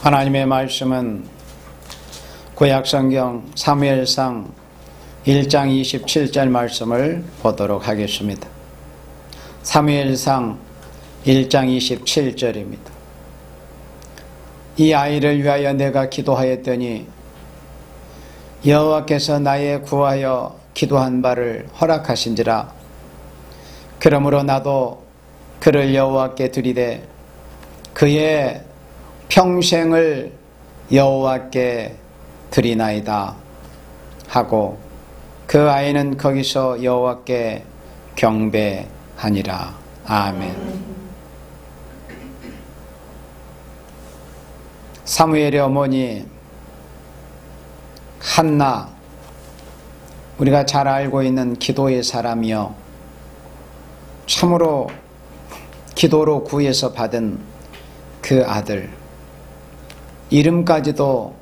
하나님의 말씀은 구약성경 사무엘상 1장 27절 말씀을 보도록 하겠습니다. 사무엘상 1장 27절입니다. 이 아이를 위하여 내가 기도하였더니 여호와께서 나의 구하여 기도한 바를 허락하신지라. 그러므로 나도 그를 여호와께 드리되 그의 평생을 여호와께 드리나이다 하고 그 아이는 거기서 여호와께 경배하니라. 아멘. 사무엘의 어머니 한나, 우리가 잘 알고 있는 기도의 사람이요, 참으로 기도로 구해서 받은 그 아들, 이름까지도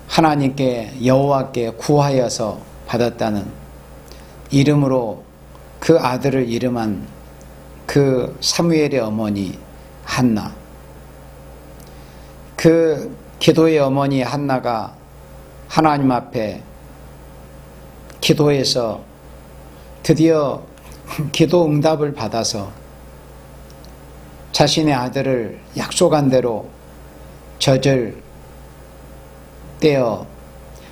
하나님께 여호와께 구하여서 받았다는 이름으로 그 아들을 이름한 그 사무엘의 어머니 한나, 그 기도의 어머니 한나가 하나님 앞에 기도해서 드디어 기도 응답을 받아서 자신의 아들을 약속한 대로 젖을 떼어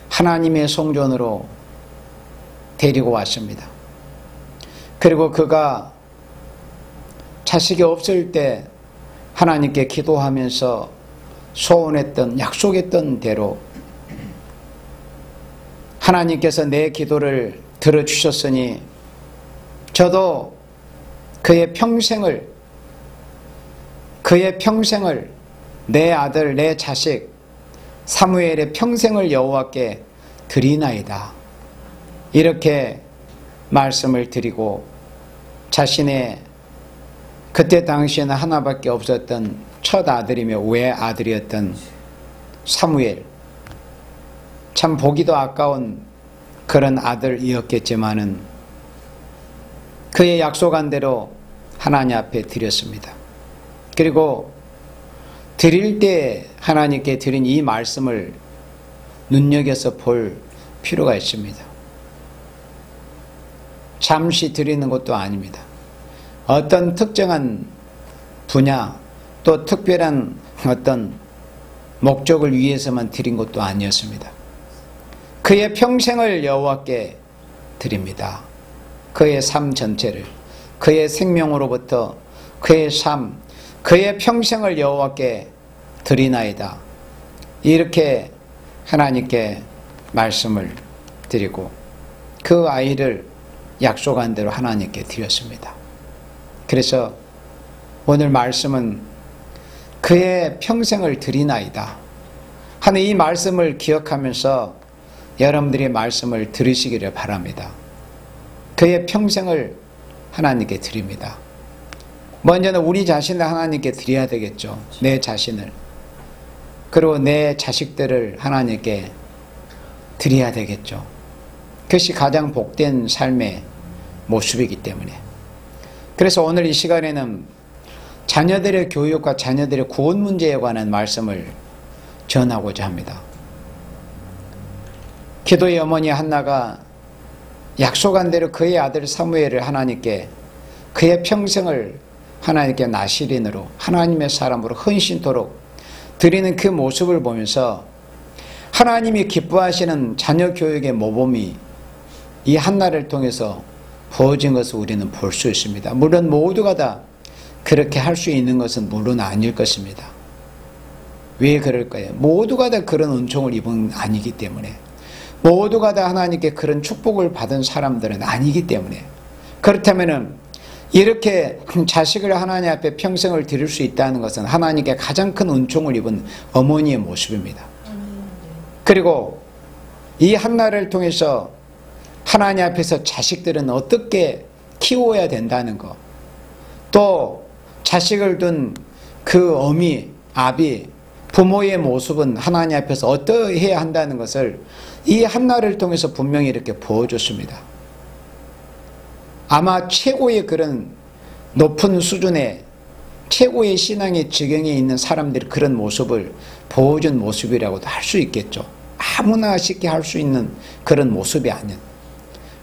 하나님의 성전으로 데리고 왔습니다. 그리고 그가 자식이 없을 때 하나님께 기도하면서 소원했던, 약속했던 대로 하나님께서 내 기도를 들어주셨으니 저도 그의 평생을 내 아들, 내 자식 사무엘의 평생을 여호와께 드리나이다, 이렇게 말씀을 드리고 자신의 그때 당시에는 하나밖에 없었던 첫 아들이며 외아들이었던 사무엘, 참 보기도 아까운 그런 아들이었겠지만은 그의 약속한 대로 하나님 앞에 드렸습니다. 그리고 드릴 때 하나님께 드린 이 말씀을 눈여겨서 볼 필요가 있습니다. 잠시 드리는 것도 아닙니다. 어떤 특정한 분야 또 특별한 어떤 목적을 위해서만 드린 것도 아니었습니다. 그의 평생을 여호와께 드립니다. 그의 삶 전체를, 그의 생명으로부터 그의 삶, 그의 평생을 여호와께 드리나이다, 이렇게 하나님께 말씀을 드리고 그 아이를 약속한 대로 하나님께 드렸습니다. 그래서 오늘 말씀은 그의 평생을 드리나이다 하는 이 말씀을 기억하면서 여러분들이 말씀을 들으시기를 바랍니다. 그의 평생을 하나님께 드립니다. 먼저는 우리 자신을 하나님께 드려야 되겠죠. 내 자신을. 그리고 내 자식들을 하나님께 드려야 되겠죠. 그것이 가장 복된 삶의 모습이기 때문에. 그래서 오늘 이 시간에는 자녀들의 교육과 자녀들의 구원 문제에 관한 말씀을 전하고자 합니다. 기도의 어머니 한나가 약속한 대로 그의 아들 사무엘을 하나님께, 그의 평생을 하나님께 나시린으로, 하나님의 사람으로 헌신토록 드리는 그 모습을 보면서 하나님이 기뻐하시는 자녀 교육의 모범이 이 한나를 통해서 부어진 것을 우리는 볼 수 있습니다. 물론 모두가 다 그렇게 할 수 있는 것은 물론 아닐 것입니다. 왜 그럴까요? 모두가 다 그런 은총을 입은 아니기 때문에, 모두가 다 하나님께 그런 축복을 받은 사람들은 아니기 때문에, 그렇다면 이렇게 자식을 하나님 앞에 평생을 드릴 수 있다는 것은 하나님께 가장 큰 은총을 입은 어머니의 모습입니다. 그리고 이 한나를 통해서 하나님 앞에서 자식들은 어떻게 키워야 된다는 것, 또 자식을 둔 그 어미, 아비, 부모의 모습은 하나님 앞에서 어떠해야 한다는 것을 이 한나를 통해서 분명히 이렇게 보여줬습니다. 아마 최고의 그런 높은 수준의 최고의 신앙의 지경에 있는 사람들이 그런 모습을 보여준 모습이라고도 할 수 있겠죠. 아무나 쉽게 할 수 있는 그런 모습이 아닌.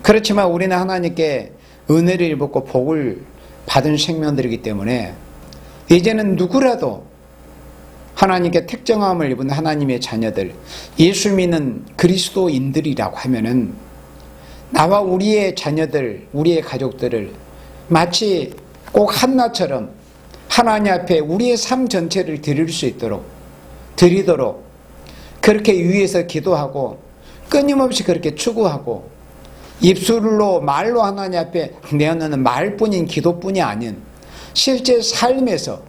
그렇지만 우리는 하나님께 은혜를 입었고 복을 받은 생명들이기 때문에 이제는 누구라도 하나님께 택정함을 입은 하나님의 자녀들, 예수 믿는 그리스도인들이라고 하면은 나와 우리의 자녀들, 우리의 가족들을 마치 꼭 한나처럼 하나님 앞에 우리의 삶 전체를 드리도록 그렇게 위해서 기도하고 끊임없이 그렇게 추구하고 입술로 말로 하나님 앞에 내어놓는 말뿐인 기도뿐이 아닌 실제 삶에서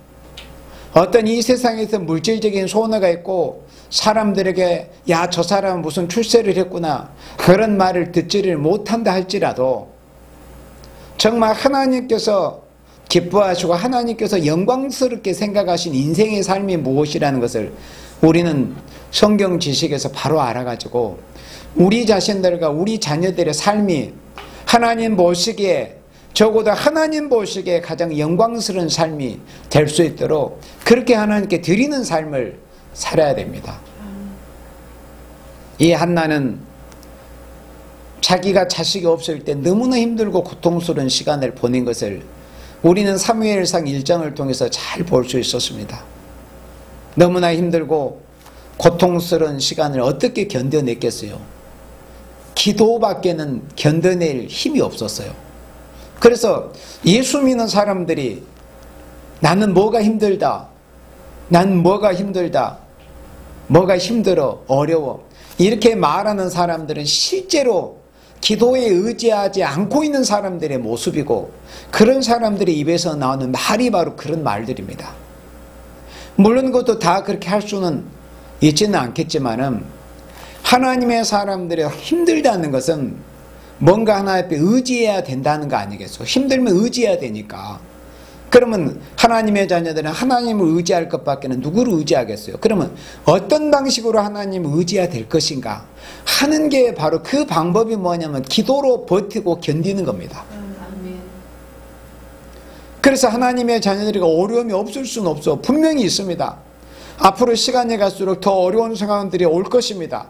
어떤 이 세상에서 물질적인 손해가 있고 사람들에게 야, 저 사람은 무슨 출세를 했구나 그런 말을 듣지를 못한다 할지라도 정말 하나님께서 기뻐하시고 하나님께서 영광스럽게 생각하신 인생의 삶이 무엇이라는 것을 우리는 성경 지식에서 바로 알아가지고 우리 자신들과 우리 자녀들의 삶이 하나님 보시기에 적어도 하나님 보시기에 가장 영광스러운 삶이 될 수 있도록 그렇게 하나님께 드리는 삶을 살아야 됩니다. 이 한나는 자기가 자식이 없을 때 너무나 힘들고 고통스러운 시간을 보낸 것을 우리는 사무엘상 1장을 통해서 잘 볼 수 있었습니다. 너무나 힘들고 고통스러운 시간을 어떻게 견뎌냈겠어요? 기도밖에는 견뎌낼 힘이 없었어요. 그래서 예수 믿는 사람들이 나는 뭐가 힘들다, 나는 뭐가 힘들다, 뭐가 힘들어, 어려워 이렇게 말하는 사람들은 실제로 기도에 의지하지 않고 있는 사람들의 모습이고 그런 사람들의 입에서 나오는 말이 바로 그런 말들입니다. 물론 그것도 다 그렇게 할 수는 있지는 않겠지만은 하나님의 사람들이 힘들다는 것은 뭔가 하나 앞에 의지해야 된다는 거 아니겠어? 힘들면 의지해야 되니까. 그러면 하나님의 자녀들은 하나님을 의지할 것밖에는 누구를 의지하겠어요? 그러면 어떤 방식으로 하나님을 의지해야 될 것인가 하는 게 바로 그 방법이 뭐냐면 기도로 버티고 견디는 겁니다. 그래서 하나님의 자녀들이 어려움이 없을 수는 없어. 분명히 있습니다. 앞으로 시간이 갈수록 더 어려운 상황들이 올 것입니다.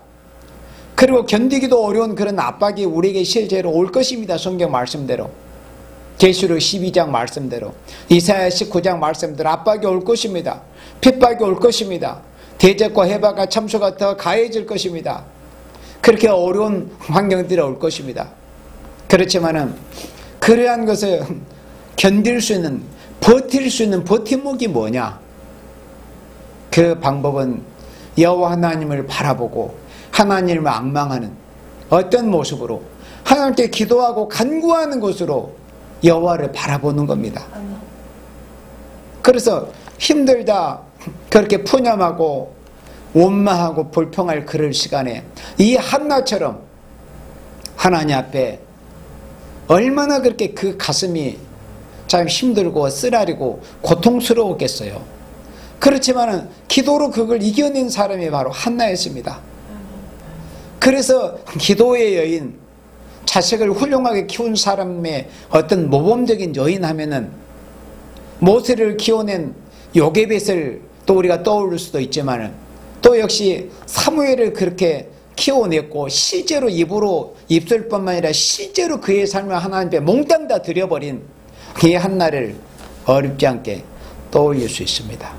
그리고 견디기도 어려운 그런 압박이 우리에게 실제로 올 것입니다. 성경 말씀대로. 계시록 12장 말씀대로, 이사야 19장 말씀대로 압박이 올 것입니다. 핍박이 올 것입니다. 대적과 해박과 참소가 더 가해질 것입니다. 그렇게 어려운 환경들이 올 것입니다. 그렇지만은 그러한 것을 견딜 수 있는, 버틸 수 있는 버팀목이 뭐냐? 그 방법은 여호와 하나님을 바라보고 하나님을 앙망하는 어떤 모습으로 하나님께 기도하고 간구하는 것으로 여호와를 바라보는 겁니다. 그래서 힘들다 그렇게 푸념하고 원망하고 불평할 그럴 시간에 이 한나처럼 하나님 앞에 얼마나 그렇게 그 가슴이 참 힘들고 쓰라리고 고통스러웠겠어요. 그렇지만은 기도로 그걸 이겨낸 사람이 바로 한나였습니다. 그래서 기도의 여인, 자식을 훌륭하게 키운 사람의 어떤 모범적인 여인 하면은 모세를 키워낸 요게벳을 또 우리가 떠올릴 수도 있지만은 또 역시 사무엘을 그렇게 키워냈고 실제로 입으로 입술뿐만 아니라 실제로 그의 삶을 하나님 앞에 몽땅 다 드려버린 이 한나를 어렵지 않게 떠올릴 수 있습니다.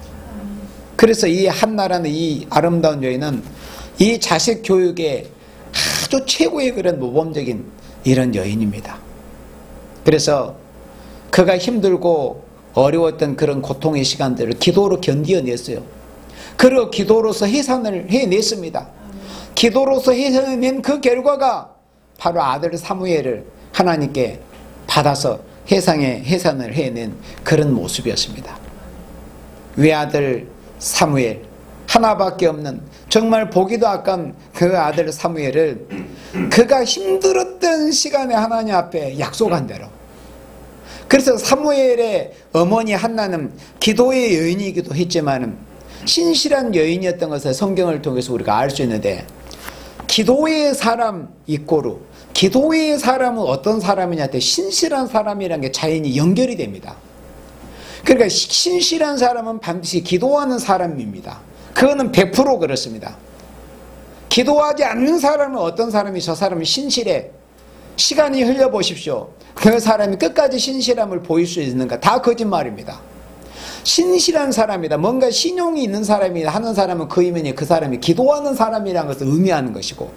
그래서 이 한나라는 이 아름다운 여인은 이 자식 교육에 아주 최고의 그런 모범적인 이런 여인입니다. 그래서 그가 힘들고 어려웠던 그런 고통의 시간들을 기도로 견디어냈어요. 그리고 기도로서 해산을 해냈습니다. 기도로서 해산해낸 그 결과가 바로 아들 사무엘을 하나님께 받아서 해산을 해낸 그런 모습이었습니다. 외아들 사무엘, 하나밖에 없는 정말 보기도 아까운 그 아들 사무엘을 그가 힘들었던 시간에 하나님 앞에 약속한 대로, 그래서 사무엘의 어머니 한나는 기도의 여인이기도 했지만 신실한 여인이었던 것을 성경을 통해서 우리가 알 수 있는데, 기도의 사람 이꼬르, 기도의 사람은 어떤 사람이냐 할 때 신실한 사람이라는 게 자연히 연결이 됩니다. 그러니까 신실한 사람은 반드시 기도하는 사람입니다. 그거는 100% 그렇습니다. 기도하지 않는 사람은 어떤 사람이 저 사람은 신실해. 시간이 흘려보십시오. 그 사람이 끝까지 신실함을 보일 수 있는가? 다 거짓말입니다. 신실한 사람이다. 뭔가 신용이 있는 사람이다 하는 사람은 그 의미는 그 사람이 기도하는 사람이라는 것을 의미하는 것이고,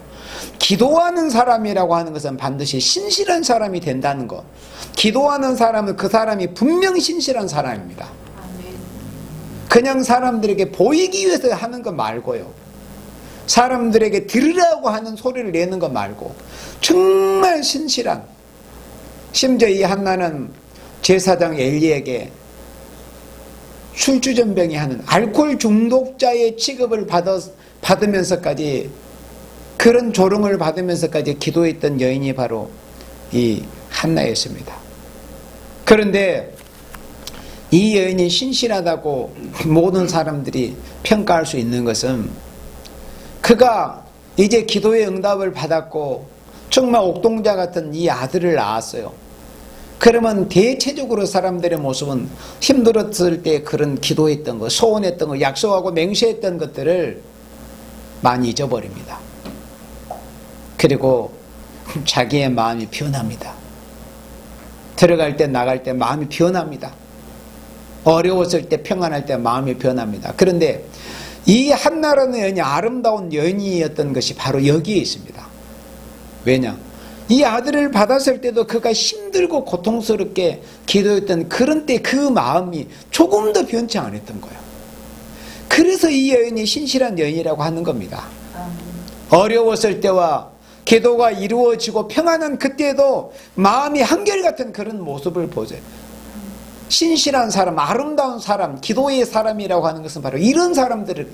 기도하는 사람이라고 하는 것은 반드시 신실한 사람이 된다는 것. 기도하는 사람은 그 사람이 분명히 신실한 사람입니다. 그냥 사람들에게 보이기 위해서 하는 것 말고요. 사람들에게 들으라고 하는 소리를 내는 것 말고 정말 신실한, 심지어 이 한나는 제사장 엘리에게 술주전병이 하는 알코올 중독자의 취급을 받으면서까지, 그런 조롱을 받으면서까지 기도했던 여인이 바로 이 한나였습니다. 그런데 이 여인이 신실하다고 모든 사람들이 평가할 수 있는 것은, 그가 이제 기도의 응답을 받았고 정말 옥동자 같은 이 아들을 낳았어요. 그러면 대체적으로 사람들의 모습은 힘들었을 때 그런 기도했던 것, 소원했던 것, 약속하고 맹세했던 것들을 많이 잊어버립니다. 그리고 자기의 마음이 변합니다. 들어갈 때 나갈 때 마음이 변합니다. 어려웠을 때, 평안할 때 마음이 변합니다. 그런데 이 한나라는 여인이 아름다운 여인이었던 것이 바로 여기에 있습니다. 왜냐? 이 아들을 받았을 때도 그가 힘들고 고통스럽게 기도했던 그런 때 그 마음이 조금도 변치 않았던 거예요. 그래서 이 여인이 신실한 여인이라고 하는 겁니다. 어려웠을 때와 기도가 이루어지고 평안한 그때도 마음이 한결같은 그런 모습을 보세요. 신실한 사람, 아름다운 사람, 기도의 사람이라고 하는 것은 바로 이런 사람들을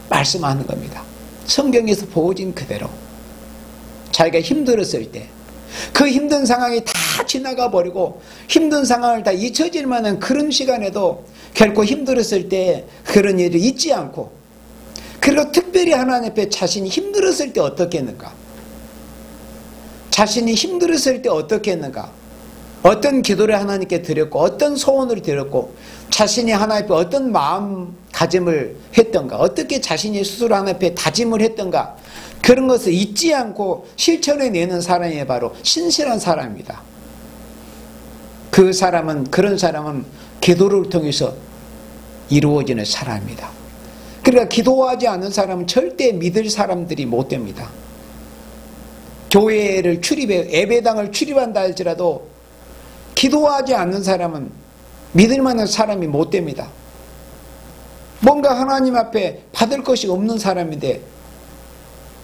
말씀하는 겁니다. 성경에서 보여진 그대로 자기가 힘들었을 때, 그 힘든 상황이 다 지나가 버리고 힘든 상황을 다 잊혀질 만한 그런 시간에도 결코 힘들었을 때 그런 일을 잊지 않고, 그리고 특별히 하나님 앞에 자신이 힘들었을 때 어떻게 했는가, 자신이 힘들었을 때 어떻게 했는가, 어떤 기도를 하나님께 드렸고 어떤 소원을 드렸고 자신이 하나님 앞에 어떤 마음가짐을 했던가, 어떻게 자신이 스스로 하나님 앞에 다짐을 했던가, 그런 것을 잊지 않고 실천해내는 사람이 바로 신실한 사람입니다. 그 사람은, 그런 사람은 기도를 통해서 이루어지는 사람입니다. 그러니까 기도하지 않은 사람은 절대 믿을 사람들이 못 됩니다. 교회를 출입해, 예배당을 출입한다 할지라도 기도하지 않는 사람은 믿을 만한 사람이 못 됩니다. 뭔가 하나님 앞에 받을 것이 없는 사람인데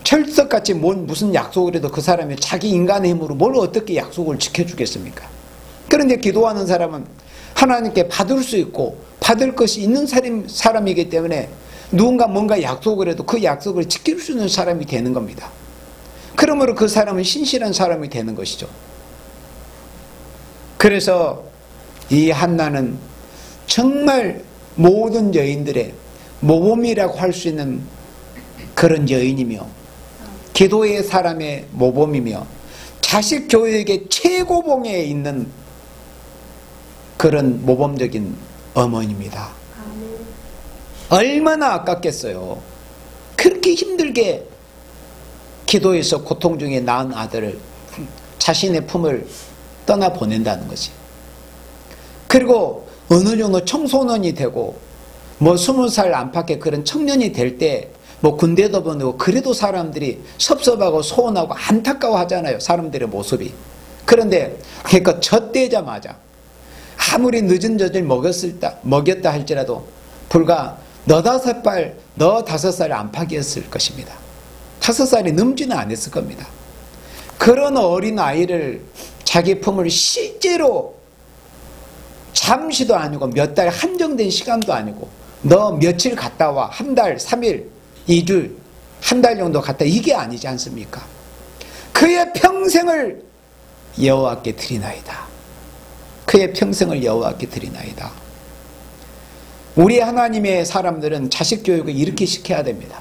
철석같이 무슨 약속을 해도 그 사람이 자기 인간의 힘으로 뭘 어떻게 약속을 지켜주겠습니까? 그런데 기도하는 사람은 하나님께 받을 수 있고 받을 것이 있는 사람이기 때문에 누군가 뭔가 약속을 해도 그 약속을 지킬 수 있는 사람이 되는 겁니다. 그러므로 그 사람은 신실한 사람이 되는 것이죠. 그래서 이 한나는 정말 모든 여인들의 모범이라고 할 수 있는 그런 여인이며, 기도의 사람의 모범이며, 자식 교육의 최고봉에 있는 그런 모범적인 어머니입니다. 얼마나 아깝겠어요. 그렇게 힘들게 기도해서 고통 중에 낳은 아들을 자신의 품을 떠나보낸다는 거지. 그리고 어느 정도 청소년이 되고 뭐 20살 안팎의 그런 청년이 될 때 뭐 군대도 보내고 그래도 사람들이 섭섭하고 소원하고 안타까워 하잖아요. 사람들의 모습이. 그런데 그러니까 젖되자마자 아무리 늦은 젖을 먹였다 할지라도 불과 너다섯 살 안팎이었을 것입니다. 5살이 넘지는 않았을 겁니다. 그런 어린 아이를 자기 품을 실제로 잠시도 아니고 몇 달 한정된 시간도 아니고 너 며칠 갔다 와, 한 달, 3일, 2주, 한 달 정도 갔다, 이게 아니지 않습니까? 그의 평생을 여호와께 드리나이다. 그의 평생을 여호와께 드리나이다. 우리 하나님의 사람들은 자식 교육을 이렇게 시켜야 됩니다.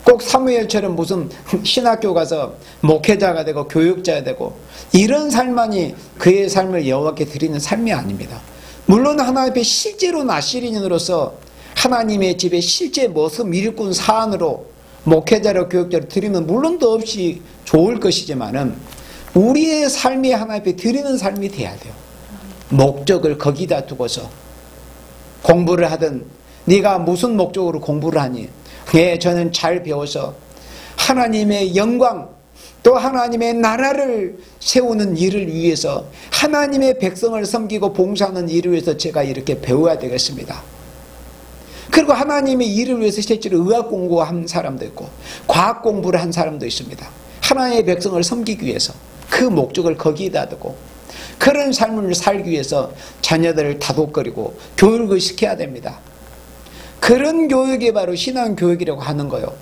꼭 사무엘처럼 무슨 신학교 가서 목회자가 되고 교육자가 되고 이런 삶만이 그의 삶을 여호와께 드리는 삶이 아닙니다. 물론 하나님 앞에 실제로 나시린으로서 하나님의 집에 실제 모습 일꾼 사안으로 목회자로 교육자로 드리면 물론 더 없이 좋을 것이지만은 우리의 삶이 하나님 앞에 드리는 삶이 돼야 돼요. 목적을 거기다 두고서 공부를 하든 네가 무슨 목적으로 공부를 하니? 예, 저는 잘 배워서 하나님의 영광 또 하나님의 나라를 세우는 일을 위해서 하나님의 백성을 섬기고 봉사하는 일을 위해서 제가 이렇게 배워야 되겠습니다. 그리고 하나님의 일을 위해서 실제로 의학 공부한 사람도 있고 과학 공부를 한 사람도 있습니다. 하나님의 백성을 섬기기 위해서 그 목적을 거기에다 두고 그런 삶을 살기 위해서 자녀들을 다독거리고 교육을 시켜야 됩니다. 그런 교육이 바로 신앙교육이라고 하는 거예요.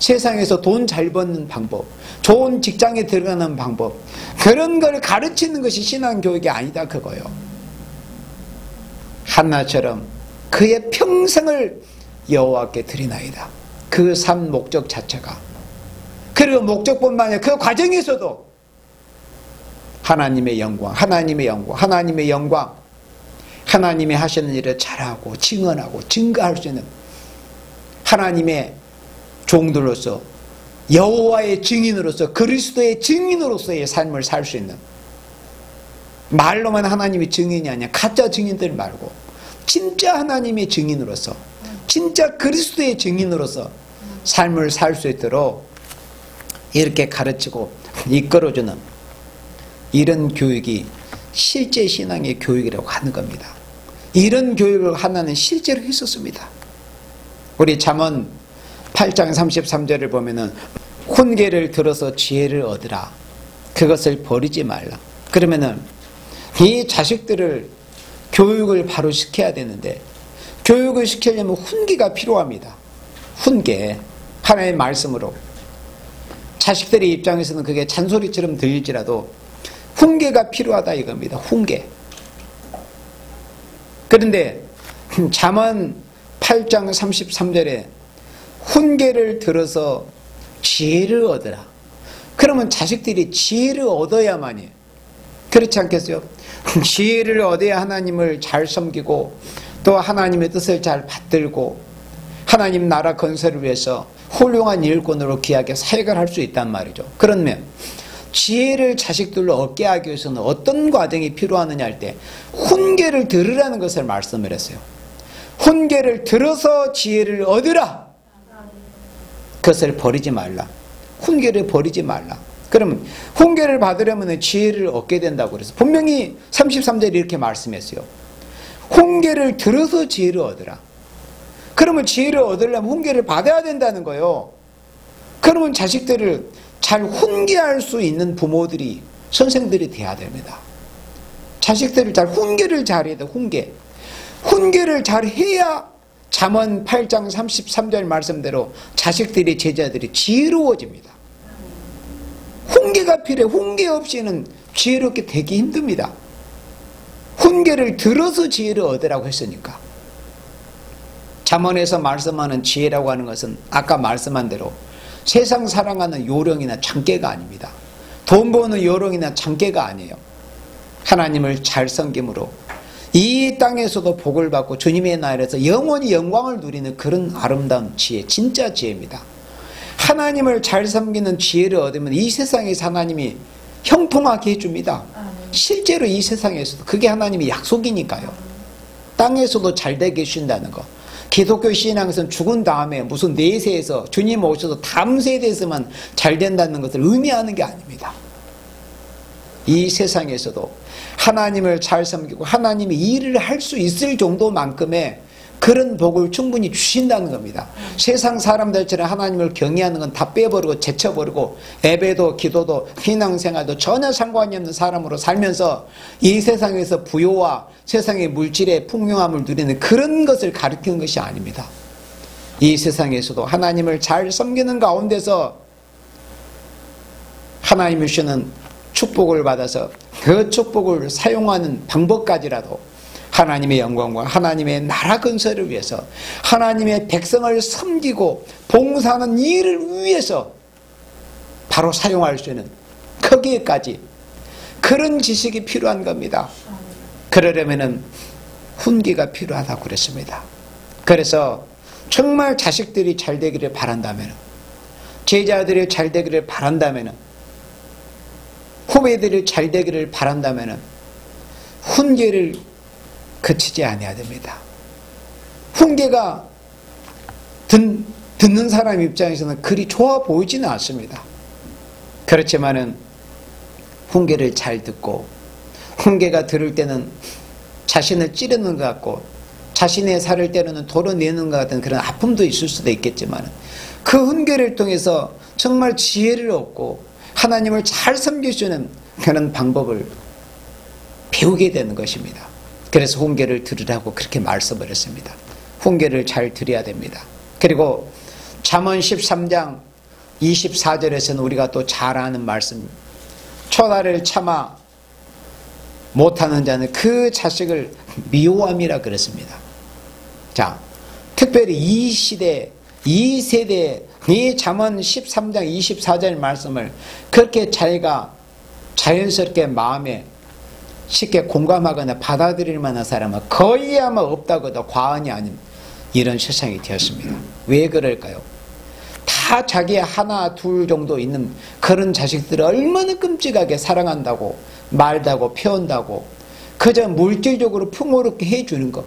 세상에서 돈 잘 버는 방법, 좋은 직장에 들어가는 방법, 그런 걸 가르치는 것이 신앙교육이 아니다 그거예요. 한나처럼 그의 평생을 여호와께 드리나이다. 그 삶 목적 자체가. 그리고 목적뿐만 아니라 그 과정에서도 하나님의 영광, 하나님의 영광, 하나님의 영광, 하나님이 하시는 일을 잘하고 증언하고 증거할 수 있는 하나님의 종들로서 여호와의 증인으로서 그리스도의 증인으로서의 삶을 살 수 있는, 말로만 하나님의 증인이 아니라 가짜 증인들 말고 진짜 하나님의 증인으로서 진짜 그리스도의 증인으로서 삶을 살 수 있도록 이렇게 가르치고 이끌어주는 이런 교육이 실제 신앙의 교육이라고 하는 겁니다. 이런 교육을 하나는 실제로 했었습니다. 우리 잠언 8장 33절을 보면은 훈계를 들어서 지혜를 얻으라. 그것을 버리지 말라. 그러면은 이 자식들을 교육을 바로 시켜야 되는데 교육을 시키려면 훈계가 필요합니다. 훈계. 하나님의 말씀으로. 자식들의 입장에서는 그게 잔소리처럼 들릴지라도 훈계가 필요하다 이겁니다. 훈계. 그런데 잠언 8장 33절에 훈계를 들어서 지혜를 얻으라. 그러면 자식들이 지혜를 얻어야만이, 그렇지 않겠어요? 지혜를 얻어야 하나님을 잘 섬기고 또 하나님의 뜻을 잘 받들고 하나님 나라 건설을 위해서 훌륭한 일꾼으로 귀하게 사역을 할 수 있단 말이죠. 그러면 지혜를 자식들로 얻게 하기 위해서는 어떤 과정이 필요하느냐 할 때 훈계를 들으라는 것을 말씀을 했어요. 훈계를 들어서 지혜를 얻으라. 그것을 버리지 말라. 훈계를 버리지 말라. 그러면 훈계를 받으려면 지혜를 얻게 된다고 그래서 분명히 33절에 이렇게 말씀했어요. 훈계를 들어서 지혜를 얻으라. 그러면 지혜를 얻으려면 훈계를 받아야 된다는 거예요. 그러면 자식들을 잘 훈계할 수 있는 부모들이, 선생들이 돼야 됩니다. 자식들을 잘 훈계를 잘해야 돼. 훈계를 잘 해야 잠언 8장 33절 말씀대로 자식들이, 제자들이 지혜로워집니다. 훈계가 필요해. 훈계 없이는 지혜롭게 되기 힘듭니다. 훈계를 들어서 지혜를 얻으라고 했으니까. 잠언에서 말씀하는 지혜라고 하는 것은 아까 말씀한 대로 세상 사랑하는 요령이나 장깨가 아닙니다. 돈 버는 요령이나 장깨가 아니에요. 하나님을 잘 섬김으로 이 땅에서도 복을 받고 주님의 나라에서 영원히 영광을 누리는 그런 아름다운 지혜, 진짜 지혜입니다. 하나님을 잘 섬기는 지혜를 얻으면 이 세상에서 하나님이 형통하게 해줍니다. 실제로 이 세상에서도 그게 하나님의 약속이니까요. 땅에서도 잘 되게 해준다는 거. 기독교 신앙에서는 죽은 다음에 무슨 내세에서 주님 오셔서 다음 세대에서만 잘 된다는 것을 의미하는 게 아닙니다. 이 세상에서도 하나님을 잘 섬기고 하나님이 일을 할 수 있을 정도만큼의 그런 복을 충분히 주신다는 겁니다. 세상 사람들처럼 하나님을 경외하는 건 다 빼버리고 제쳐버리고 예배도 기도도 신앙생활도 전혀 상관이 없는 사람으로 살면서 이 세상에서 부요와 세상의 물질의 풍요함을 누리는 그런 것을 가리키는 것이 아닙니다. 이 세상에서도 하나님을 잘 섬기는 가운데서 하나님이 주시는 축복을 받아서 그 축복을 사용하는 방법까지라도 하나님의 영광과 하나님의 나라 건설을 위해서 하나님의 백성을 섬기고 봉사하는 일을 위해서 바로 사용할 수 있는 거기에까지 그런 지식이 필요한 겁니다. 그러려면은 훈계가 필요하다고 그랬습니다. 그래서 정말 자식들이 잘 되기를 바란다면, 제자들이 잘 되기를 바란다면, 후배들이 잘 되기를 바란다면 훈계를 그치지 아니어야 됩니다. 훈계가 듣는 사람 입장에서는 그리 좋아 보이지는 않습니다. 그렇지만은 훈계를 잘 듣고, 훈계가 들을 때는 자신을 찌르는 것 같고 자신의 살을 때로는 도려내는 것 같은 그런 아픔도 있을 수도 있겠지만, 그 훈계를 통해서 정말 지혜를 얻고 하나님을 잘 섬길 그런 방법을 배우게 되는 것입니다. 그래서 훈계를 들으라고 그렇게 말씀을 했습니다. 훈계를 잘 들어야 됩니다. 그리고 잠언 13장 24절에서는 우리가 또 잘 아는 말씀, 초다를 참아 못하는 자는 그 자식을 미워함이라 그랬습니다. 자, 특별히 이 시대, 이 세대에 이 잠언 13장 24절 말씀을 그렇게 자기가 자연스럽게 마음에 쉽게 공감하거나 받아들일 만한 사람은 거의 아마 없다고 해도 과언이 아닌 이런 세상이 되었습니다. 왜 그럴까요? 다 자기 하나 둘 정도 있는 그런 자식들을 얼마나 끔찍하게 사랑한다고 말다고 표현다고 그저 물질적으로 풍요롭게 해주는 것.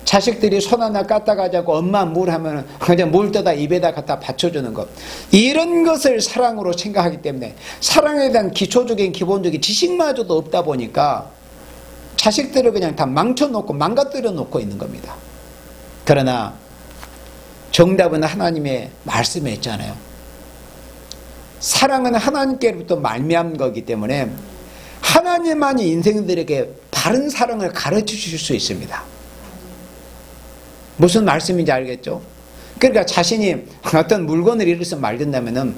자식들이 손 하나 까딱하자고 엄마 물 하면 그냥 물 떠다 입에다 갖다 받쳐주는 것. 이런 것을 사랑으로 생각하기 때문에 사랑에 대한 기초적인 기본적인 지식마저도 없다 보니까 자식들을 그냥 다 망쳐놓고 망가뜨려 놓고 있는 겁니다. 그러나 정답은 하나님의 말씀에 있잖아요. 사랑은 하나님께로부터 말미암은 거기 때문에 하나님만이 인생들에게 바른 사랑을 가르쳐 주실 수 있습니다. 무슨 말씀인지 알겠죠? 그러니까 자신이 어떤 물건을 잃어서 말든다면은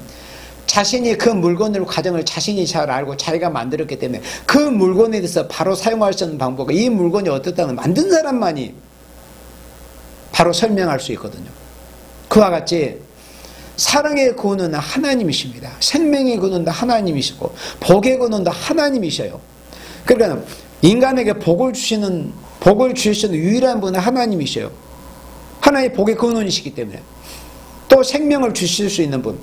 자신이 그 물건으로 가정을 자신이 잘 알고 자기가 만들었기 때문에 그 물건에 대해서 바로 사용할 수 있는 방법과 이 물건이 어떻다는 만든 사람만이 바로 설명할 수 있거든요. 그와 같이 사랑의 근원은 하나님이십니다. 생명의 근원도 하나님이시고 복의 근원도 하나님이셔요. 그러니까 인간에게 복을 주시는 유일한 분은 하나님이셔요. 하나님의 복의 근원이시기 때문에, 또 생명을 주실 수 있는 분,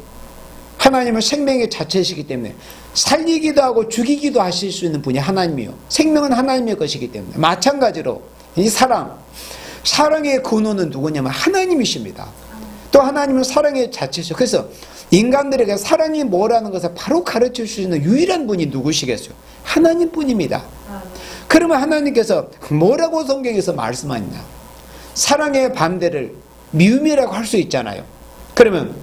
하나님은 생명의 자체이시기 때문에 살리기도 하고 죽이기도 하실 수 있는 분이 하나님이요. 생명은 하나님의 것이기 때문에 마찬가지로 이 사랑의 근원은 누구냐면 하나님이십니다. 또 하나님은 사랑의 자체죠. 그래서 인간들에게 사랑이 뭐라는 것을 바로 가르칠 수 있는 유일한 분이 누구시겠어요? 하나님뿐입니다. 그러면 하나님께서 뭐라고 성경에서 말씀하느냐? 사랑의 반대를 미움이라고 할 수 있잖아요. 그러면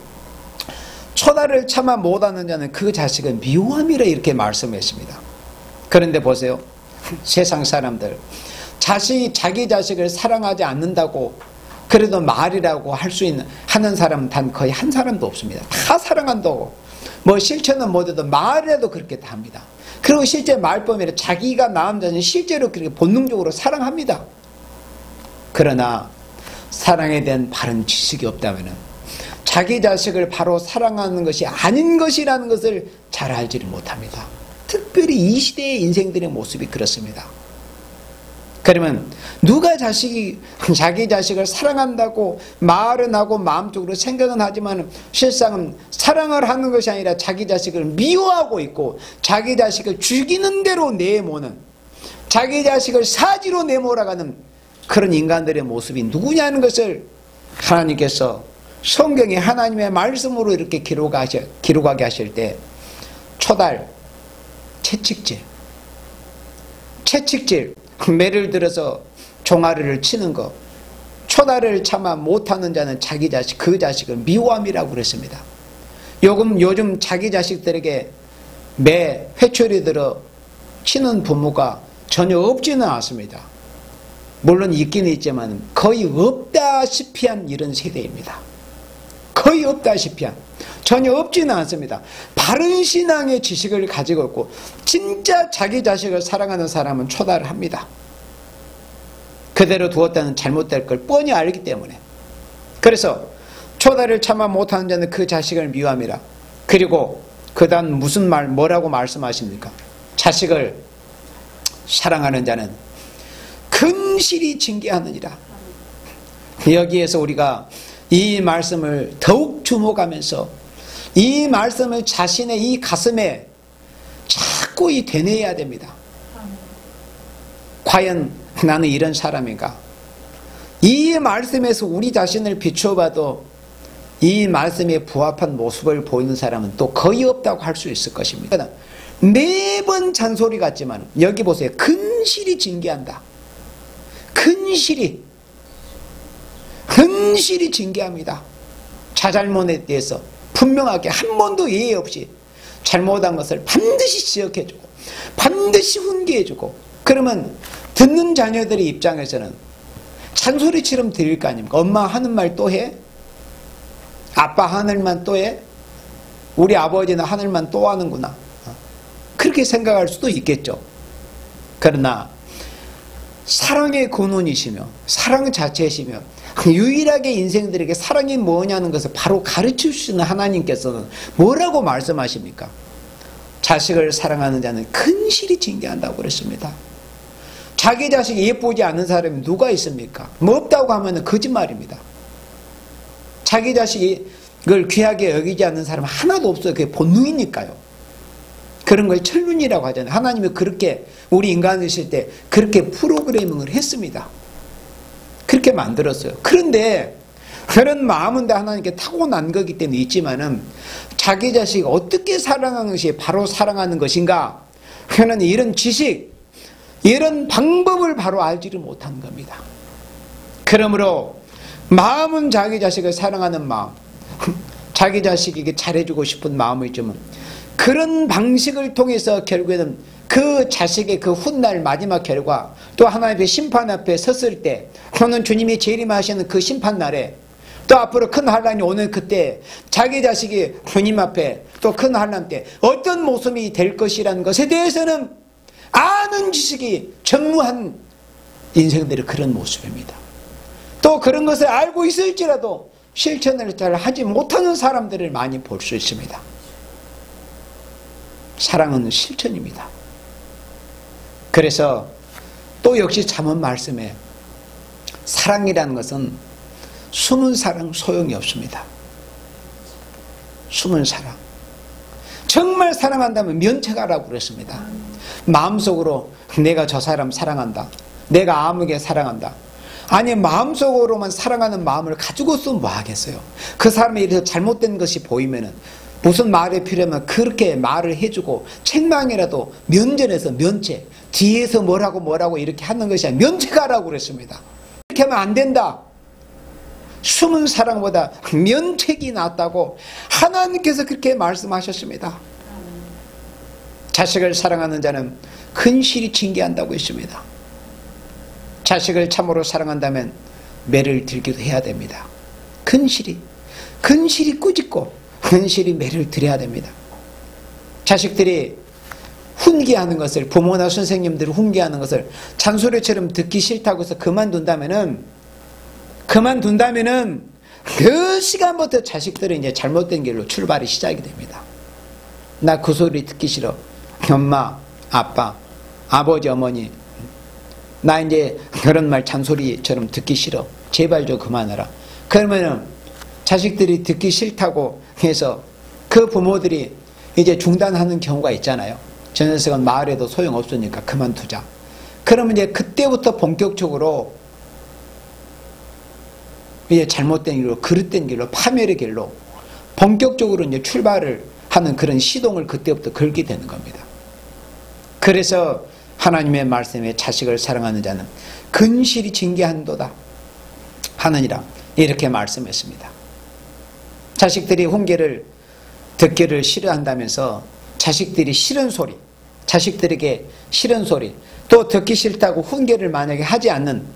초다를 참아 못하는 자는 그 자식은 미워함이라 이렇게 말씀했습니다. 그런데 보세요. 세상 사람들 자기 자식을 사랑하지 않는다고 그래도 말이라고 할 수 있는 하는 사람은 단 거의 한 사람도 없습니다. 다 사랑한다고 뭐 실천은 못해도 말이라도 그렇게 다 합니다. 그리고 실제 말범위로 자기가 낳은 자는 실제로 그렇게 본능적으로 사랑합니다. 그러나 사랑에 대한 바른 지식이 없다면 자기 자식을 바로 사랑하는 것이 아닌 것이라는 것을 잘 알지를 못합니다. 특별히 이 시대의 인생들의 모습이 그렇습니다. 그러면 누가 자기 자식을 사랑한다고 말은 하고 마음적으로 생각은 하지만 실상은 사랑을 하는 것이 아니라 자기 자식을 미워하고 있고 자기 자식을 죽이는 대로 내모는, 자기 자식을 사지로 내몰아가는 그런 인간들의 모습이 누구냐는 것을 하나님께서 성경에 하나님의 말씀으로 이렇게 기록하게 하실 때 초달, 채찍질, 매를 들어서 종아리를 치는 것, 초달을 참아 못하는 자는 자기 자식, 그 자식을 미워함이라고 그랬습니다. 요즘 자기 자식들에게 매 회초리 들어 치는 부모가 전혀 없지는 않습니다. 물론 있기는 있지만 거의 없다시피 한 이런 세대입니다. 거의 없다시피 한, 전혀 없지는 않습니다. 바른 신앙의 지식을 가지고 있고 진짜 자기 자식을 사랑하는 사람은 초달을 합니다. 그대로 두었다는 잘못될 걸 뻔히 알기 때문에. 그래서 초달을 참아 못하는 자는 그 자식을 미워함이라. 그리고 그 다음 뭐라고 말씀하십니까? 자식을 사랑하는 자는 근실히 징계하느니라. 여기에서 우리가 이 말씀을 더욱 주목하면서 이 말씀을 자신의 이 가슴에 자꾸 되뇌어야 됩니다. 과연 나는 이런 사람인가? 이 말씀에서 우리 자신을 비추어 봐도 이 말씀에 부합한 모습을 보이는 사람은 또 거의 없다고 할 수 있을 것입니다. 매번 잔소리 같지만 여기 보세요. 근실히 징계한다. 근실히 징계합니다. 자잘못에 대해서 분명하게 한 번도 예의 없이 잘못한 것을 반드시 지적해주고 반드시 훈계해주고, 그러면 듣는 자녀들의 입장에서는 잔소리처럼 들릴 거 아닙니까? 엄마 하는 말 또 해? 아빠 하는 말 또 해? 우리 아버지는 하는 말 또 하는구나. 그렇게 생각할 수도 있겠죠. 그러나 사랑의 근원이시며 사랑 자체이시며 유일하게 인생들에게 사랑이 뭐냐는 것을 바로 가르쳐 주시는 하나님께서는 뭐라고 말씀하십니까? 자식을 사랑하는 자는 근실히 징계한다고 그랬습니다. 자기 자식이 예쁘지 않은 사람이 누가 있습니까? 뭐 없다고 하면 거짓말입니다. 자기 자식을 귀하게 여기지 않는 사람은 하나도 없어요. 그게 본능이니까요. 그런 걸 천륜이라고 하잖아요. 하나님이 그렇게 우리 인간 되실 때 그렇게 프로그래밍을 했습니다. 그렇게 만들었어요. 그런데 그런 마음은 다 하나님께 타고난 거기 때문에 있지만은 자기 자식 어떻게 사랑하는 것이 바로 사랑하는 것인가? 그는 이런 지식, 이런 방법을 바로 알지를 못하는 겁니다. 그러므로 마음은 자기 자식을 사랑하는 마음, 자기 자식에게 잘해주고 싶은 마음이지만 그런 방식을 통해서 결국에는 그 자식의 그 훗날 마지막 결과, 또 하나님의 심판 앞에 섰을 때, 또는 주님이 재림하시는 그 심판날에, 또 앞으로 큰 환란이 오는 그때 자기 자식이 주님 앞에 또 큰 환란 때 어떤 모습이 될 것이라는 것에 대해서는 아는 지식이 전무한 인생들의 그런 모습입니다. 또 그런 것을 알고 있을지라도 실천을 잘 하지 못하는 사람들을 많이 볼 수 있습니다. 사랑은 실천입니다. 그래서 또 역시 잠언 말씀에 사랑이라는 것은 숨은 사랑 소용이 없습니다. 숨은 사랑. 정말 사랑한다면 면책하라고 그랬습니다. 마음속으로 내가 저 사람 사랑한다, 내가 아무개 사랑한다. 아니, 마음속으로만 사랑하는 마음을 가지고서 뭐 하겠어요? 그 사람이 이래서 잘못된 것이 보이면은 무슨 말이 필요하면 그렇게 말을 해주고 책망이라도 면전에서 면책, 뒤에서 뭐라고 이렇게 하는 것이 아니라 면책하라고 그랬습니다. 이렇게 하면 안 된다. 숨은 사랑보다 면책이 낫다고 하나님께서 그렇게 말씀하셨습니다. 자식을 사랑하는 자는 근실히 징계한다고 했습니다. 자식을 참으로 사랑한다면 매를 들기도 해야 됩니다. 근실히 꾸짖고 근실히 매를 들여야 됩니다. 자식들이 훈계하는 것을, 부모나 선생님들이 훈계하는 것을 잔소리처럼 듣기 싫다고 해서 그만둔다면은 그 시간부터 자식들은 이제 잘못된 길로 출발이 시작이 됩니다. 나 그 소리 듣기 싫어. 엄마, 아빠, 아버지, 어머니, 나 이제 그런 말 잔소리처럼 듣기 싫어. 제발 좀 그만하라. 그러면은 자식들이 듣기 싫다고 해서 그 부모들이 이제 중단하는 경우가 있잖아요. 저 녀석은 말해도 소용없으니까 그만두자. 그러면 이제 그때부터 본격적으로 이제 잘못된 길로, 그릇된 길로, 파멸의 길로 본격적으로 이제 출발을 하는 그런 시동을 그때부터 걸게 되는 겁니다. 그래서 하나님의 말씀에 자식을 사랑하는 자는 근실히 징계한도다 하느니라, 이렇게 말씀했습니다. 자식들이 훈계를 듣기를 싫어한다면서 자식들이 싫은 소리, 자식들에게 싫은 소리, 또 듣기 싫다고 훈계를 만약에 하지 않는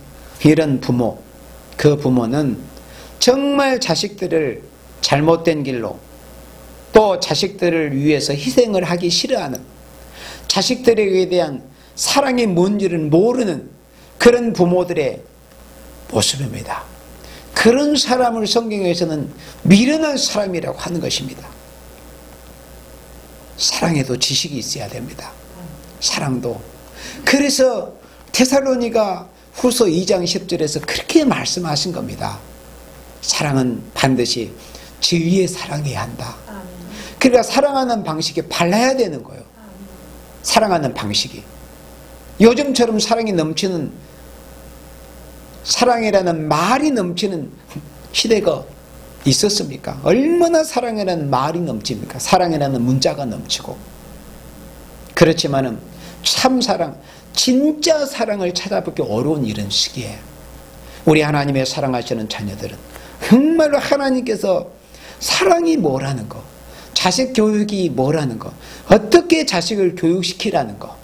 이런 부모, 그 부모는 정말 자식들을 잘못된 길로, 또 자식들을 위해서 희생을 하기 싫어하는, 자식들에 대한 사랑이 뭔지를 모르는 그런 부모들의 모습입니다. 그런 사람을 성경에서는 미련한 사람이라고 하는 것입니다. 사랑에도 지식이 있어야 됩니다. 사랑도. 그래서 데살로니가 후서 2장 10절에서 그렇게 말씀하신 겁니다. 사랑은 반드시 진리에 사랑해야 한다. 그러니까 사랑하는 방식이 발라야 되는 거예요. 사랑하는 방식이. 요즘처럼 사랑이 넘치는, 사랑이라는 말이 넘치는 시대가 있었습니까? 얼마나 사랑이라는 말이 넘칩니까? 사랑이라는 문자가 넘치고. 그렇지만은 참 사랑, 진짜 사랑을 찾아보기 어려운 이런 시기에 우리 하나님의 사랑하시는 자녀들은 정말로 하나님께서 사랑이 뭐라는 거, 자식 교육이 뭐라는 거, 어떻게 자식을 교육시키라는 거,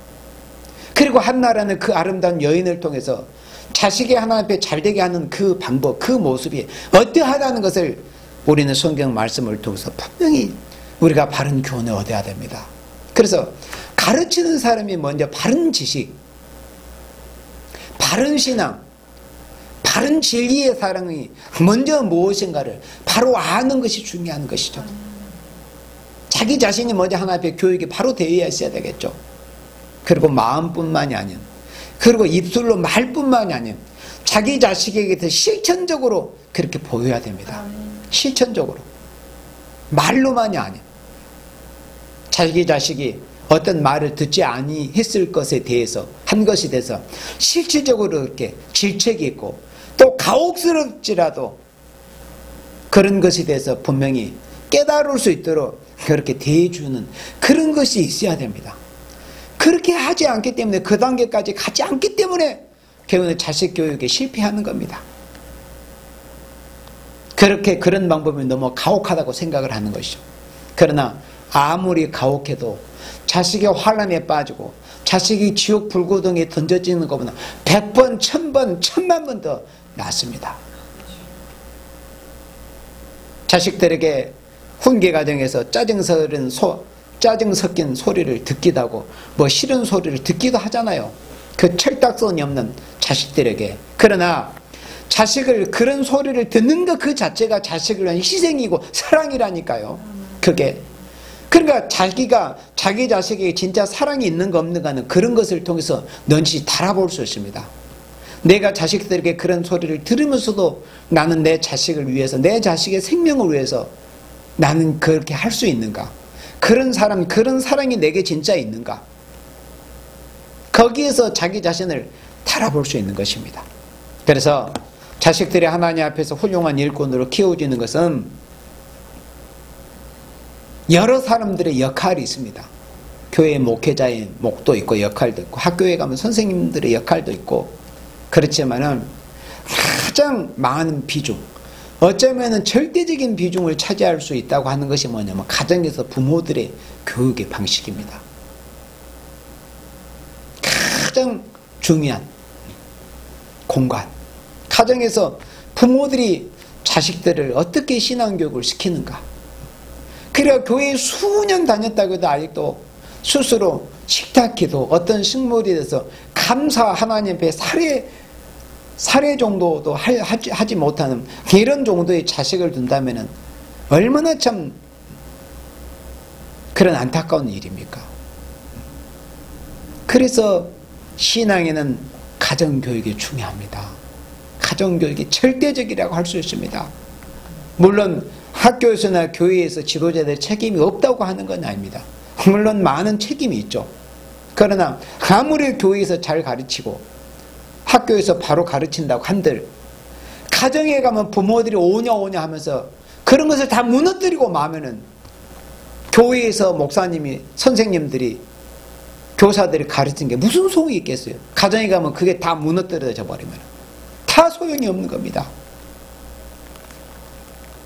그리고 한나라는 그 아름다운 여인을 통해서 자식이 하나님 앞에 잘되게 하는 그 방법, 그 모습이 어떠하다는 것을 우리는 성경 말씀을 통해서 분명히 우리가 바른 교훈을 얻어야 됩니다. 그래서 가르치는 사람이 먼저 바른 지식, 바른 신앙, 바른 진리의 사랑이 먼저 무엇인가를 바로 아는 것이 중요한 것이죠. 자기 자신이 먼저 하나님 앞에 교육이 바로 되어야 있어야 되겠죠. 그리고 마음뿐만이 아닌, 그리고 입술로 말뿐만이 아닌 자기 자식에게 실천적으로 그렇게 보여야 됩니다. 실천적으로. 말로만이 아닌, 자기 자식이 어떤 말을 듣지 아니했을 것에 대해서, 한 것에 대해서 실질적으로 이렇게 질책이 있고 또 가혹스럽지라도 그런 것에 대해서 분명히 깨달을 수 있도록 그렇게 대해주는 그런 것이 있어야 됩니다. 그렇게 하지 않기 때문에, 그 단계까지 가지 않기 때문에 결국은 자식 교육에 실패하는 겁니다. 그렇게 그런 방법이 너무 가혹하다고 생각을 하는 것이죠. 그러나 아무리 가혹해도 자식의 환란에 빠지고 자식이 지옥 불구덩이에 던져지는 것보다 100번, 1000번, 1000만 더 낫습니다. 자식들에게 훈계 과정에서 짜증 섞인 소리를 듣기도 하고 뭐 싫은 소리를 듣기도 하잖아요. 그 철딱선이 없는 자식들에게. 그러나 자식을, 그런 소리를 듣는 것 그 자체가 자식을 위한 희생이고 사랑이라니까요. 그게. 그러니까 자기가 자기 자식에게 진짜 사랑이 있는가 없는가는 그런 것을 통해서 넌지 달아볼 수 있습니다. 내가 자식들에게 그런 소리를 들으면서도 나는 내 자식을 위해서, 내 자식의 생명을 위해서 나는 그렇게 할 수 있는가? 그런 사람, 그런 사랑이 내게 진짜 있는가? 거기에서 자기 자신을 달아볼 수 있는 것입니다. 그래서 자식들이 하나님 앞에서 훌륭한 일꾼으로 키워지는 것은 여러 사람들의 역할이 있습니다. 교회 목회자의 목도 있고 역할도 있고, 학교에 가면 선생님들의 역할도 있고, 그렇지만은 가장 많은 비중, 어쩌면 절대적인 비중을 차지할 수 있다고 하는 것이 뭐냐면 가정에서 부모들의 교육의 방식입니다. 가장 중요한 공간, 가정에서 부모들이 자식들을 어떻게 신앙교육을 시키는가. 그래야 교회에 수년 다녔다고 해도 아직도 스스로 식탁기도, 어떤 식물에 대해서 감사, 하나님 앞에 사례 정도도 하지 못하는 이런 정도의 자식을 둔다면 얼마나 참 그런 안타까운 일입니까? 그래서 신앙에는 가정교육이 중요합니다. 가정교육이 절대적이라고 할 수 있습니다. 물론 학교에서나 교회에서 지도자들의 책임이 없다고 하는 건 아닙니다. 물론 많은 책임이 있죠. 그러나 아무리 교회에서 잘 가르치고 학교에서 바로 가르친다고 한들 가정에 가면 부모들이 오냐 하면서 그런 것을 다 무너뜨리고 마면은 교회에서 목사님이, 선생님들이, 교사들이 가르친 게 무슨 소용이 있겠어요? 가정에 가면 그게 다 무너뜨려져 버리면 다 소용이 없는 겁니다.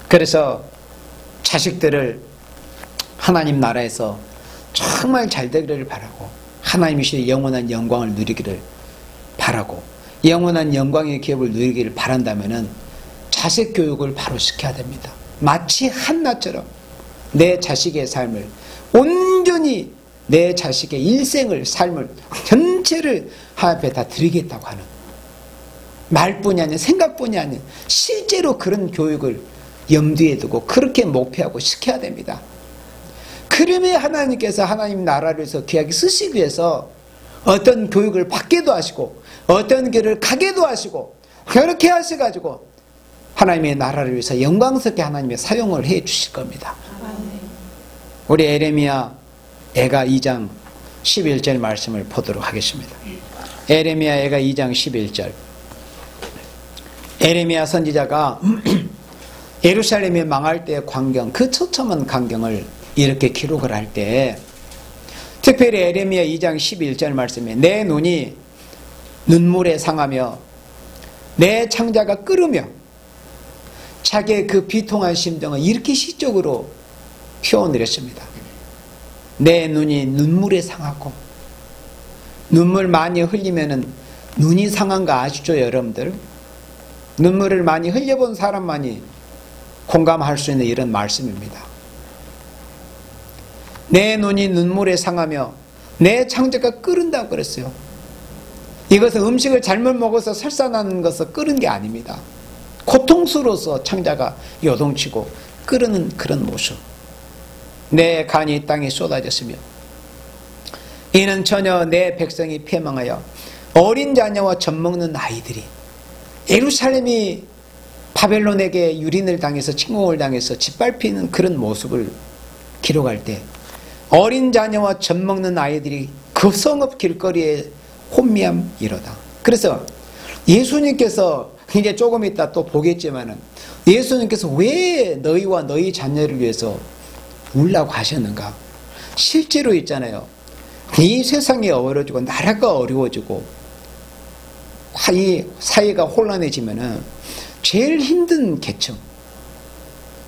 그래서 자식들을 하나님 나라에서 정말 잘 되기를 바라고, 하나님이시의 영원한 영광을 누리기를 바라고, 영원한 영광의 기업을 누리기를 바란다면은 자식 교육을 바로 시켜야 됩니다. 마치 한나처럼 내 자식의 삶을 온전히, 내 자식의 일생을, 삶을 전체를 하나님 앞에 다 드리겠다고 하는, 말뿐이 아니라 생각뿐이 아니라 실제로 그런 교육을 염두에 두고 그렇게 목표하고 시켜야 됩니다. 그러면 하나님께서 하나님 나라를 위해서 귀하게 쓰시기 위해서 어떤 교육을 받기도 하시고 어떤 길을 가게도 하시고 그렇게 하셔가지고 하나님의 나라를 위해서 영광스럽게 하나님의 사용을 해 주실 겁니다. 우리 에레미야 애가 2장 11절 말씀을 보도록 하겠습니다. 에레미야 애가 2장 11절. 에레미야 선지자가 예루살렘이 망할 때의 광경, 그 처참한 광경을 이렇게 기록을 할 때, 특별히 에레미야 2장 11절 말씀에 내 눈이 눈물에 상하며 내 창자가 끓으며 자기의 그 비통한 심정을 이렇게 시적으로 표현을 했습니다. 내 눈이 눈물에 상하고, 눈물 많이 흘리면은 눈이 상한 거 아시죠, 여러분들? 눈물을 많이 흘려본 사람만이 공감할 수 있는 이런 말씀입니다. 내 눈이 눈물에 상하며 내 창자가 끓은다고 그랬어요. 이것은 음식을 잘못 먹어서 설사나는 것을 끓은 게 아닙니다. 고통스러워서 창자가 요동치고 끓는 그런 모습. 내 간이 땅에 쏟아졌으며 이는 전혀 내 백성이 패망하여 어린 자녀와 젖먹는 아이들이, 예루살렘이 바벨론에게 유린을 당해서 침공을 당해서 짓밟히는 그런 모습을 기록할 때 어린 자녀와 젖먹는 아이들이 그 성읍 길거리에 혼미함이로다. 그래서 예수님께서 이제 조금 이따 또 보겠지만은 예수님께서 왜 너희와 너희 자녀를 위해서 울라고 하셨는가? 실제로 있잖아요. 이 세상이 어려워지고 나라가 어려워지고 이 사회가 혼란해지면은 제일 힘든 계층,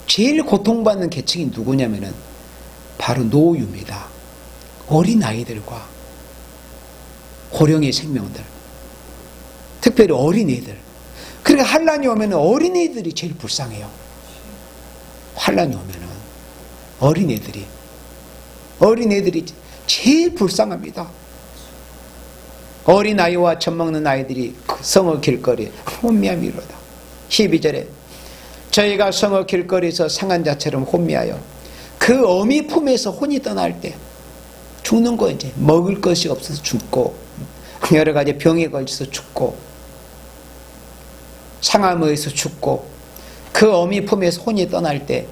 제일 고통받는 계층이 누구냐면은 바로 노유입니다. 어린아이들과 고령의 생명들, 특별히 어린이들. 그러니까 환란이 오면은 어린이들이 제일 불쌍해요. 환란이 오면은 어린이들이 제일 불쌍합니다. 어린아이와 젖먹는 아이들이 그 성읍 길거리에 혼미함이로다. 12절에 저희가 성읍 길거리에서 상한 자처럼 혼미하여 그 어미 품에서 혼이 떠날 때 죽는 거, 이제 먹을 것이 없어서 죽고 여러 가지 병에 걸려서 죽고 상함에 의해서 죽고 그 어미 품에서 혼이 떠날 때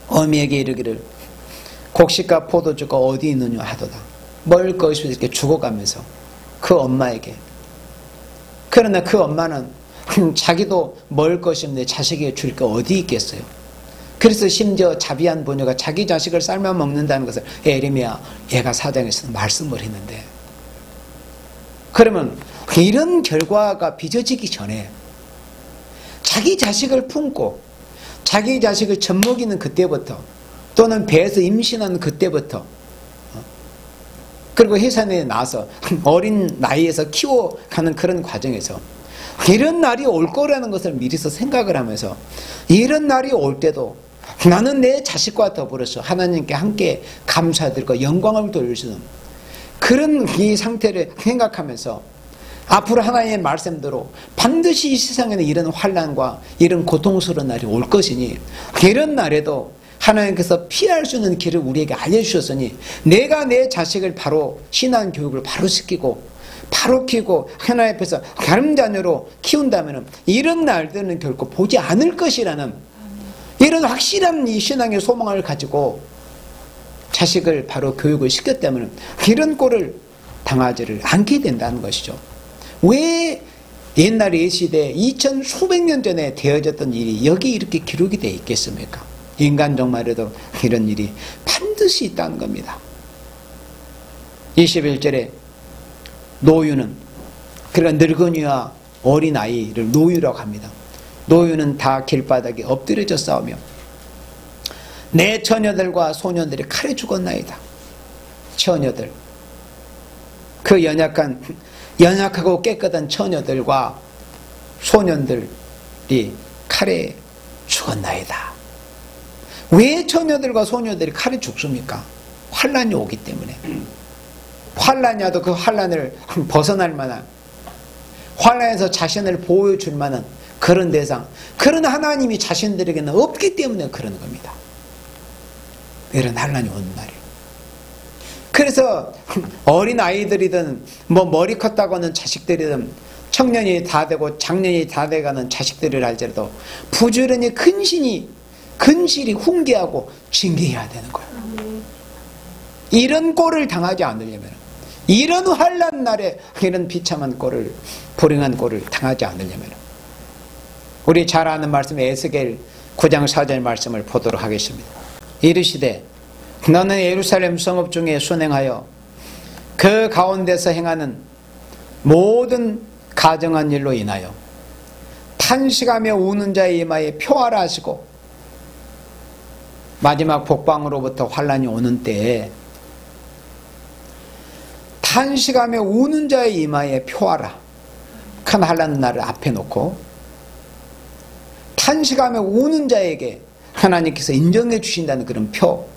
어미에게 이르기를 곡식과 포도주가 어디 있느냐 하도다. 먹을 것이 없이 이렇게 죽어가면서 그 엄마에게. 그러나 그 엄마는 자기도 먹을 것이 없는데 자식에게 줄 게 어디 있겠어요. 그래서 심지어 자비한 부녀가 자기 자식을 삶아 먹는다는 것을 에레미야 예가 4장에서 말씀을 했는데, 그러면 이런 결과가 빚어지기 전에 자기 자식을 품고 자기 자식을 젖먹이는 그때부터, 또는 배에서 임신하는 그때부터, 그리고 해산에 나서 어린 나이에서 키워가는 그런 과정에서 이런 날이 올 거라는 것을 미리서 생각을 하면서 이런 날이 올 때도 나는 내 자식과 더불어서 하나님께 함께 감사드리고 영광을 돌려주는 그런 이 상태를 생각하면서 앞으로 하나님의 말씀대로 반드시 이 세상에는 이런 환난과 이런 고통스러운 날이 올 것이니 이런 날에도 하나님께서 피할 수 있는 길을 우리에게 알려주셨으니 내가 내 자식을 바로 신앙 교육을 바로 시키고 바로 키우고 하나님 앞에서 다른 자녀로 키운다면 이런 날들은 결코 보지 않을 것이라는 이런 확실한 이 신앙의 소망을 가지고 자식을 바로 교육을 시켰다면 이런 꼴을 당하지를 않게 된다는 것이죠. 왜 옛날 예시대 2000 수백 년 전에 되어졌던 일이 여기 이렇게 기록이 되어 있겠습니까? 인간 종말에도 이런 일이 반드시 있다는 겁니다. 21절에 노유는, 그러니까 늙은이와 어린아이를 노유라고 합니다. 노유는 다 길바닥에 엎드려져 싸우며 내 처녀들과 소년들이 칼에 죽었나이다. 처녀들, 그 연약하고 깨끗한 처녀들과 소년들이 칼에 죽었나이다. 왜 처녀들과 소녀들이 칼에 죽습니까? 환란이 오기 때문에. 환란이 와도 그 환란을 벗어날 만한, 환란에서 자신을 보여줄 만한 그런 대상, 그런 하나님이 자신들에게는 없기 때문에 그러는 겁니다. 이런 환란이 오는 날에. 그래서 어린 아이들이든 뭐 머리 컸다고 하는 자식들이든 청년이 다 되고 장년이 다 돼가는 자식들을 할지라도 부지런히 근실이 훈계하고 징계해야 되는 거예요. 이런 꼴을 당하지 않으려면, 이런 환난 날에 이런 비참한 꼴을, 불행한 꼴을 당하지 않으려면, 우리 잘 아는 말씀 에스겔 9장 4절 말씀을 보도록 하겠습니다. 이르시되 너는 예루살렘 성읍 중에 순행하여 그 가운데서 행하는 모든 가정한 일로 인하여 탄식하며 우는 자의 이마에 표하라 하시고, 마지막 복방으로부터 환난이 오는 때에 탄식하며 우는 자의 이마에 표하라. 큰 환난 날을 앞에 놓고 탄식하며 우는 자에게 하나님께서 인정해 주신다는 그런 표,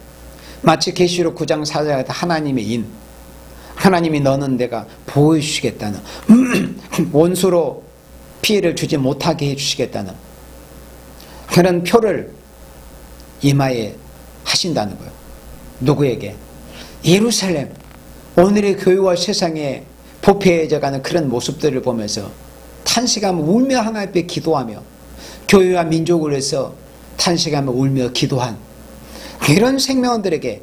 마치 계시록 9장 4절에 하나님의 인, 하나님이 너는 내가 보호해 주시겠다는, 원수로 피해를 주지 못하게 해 주시겠다는 그런 표를 이마에 하신다는 거예요. 누구에게? 예루살렘, 오늘의 교회와 세상에 부패해져가는 그런 모습들을 보면서 탄식하며 울며 하나님 앞에 기도하며 교회와 민족을 위해서 탄식하며 울며 기도한 이런 생명들에게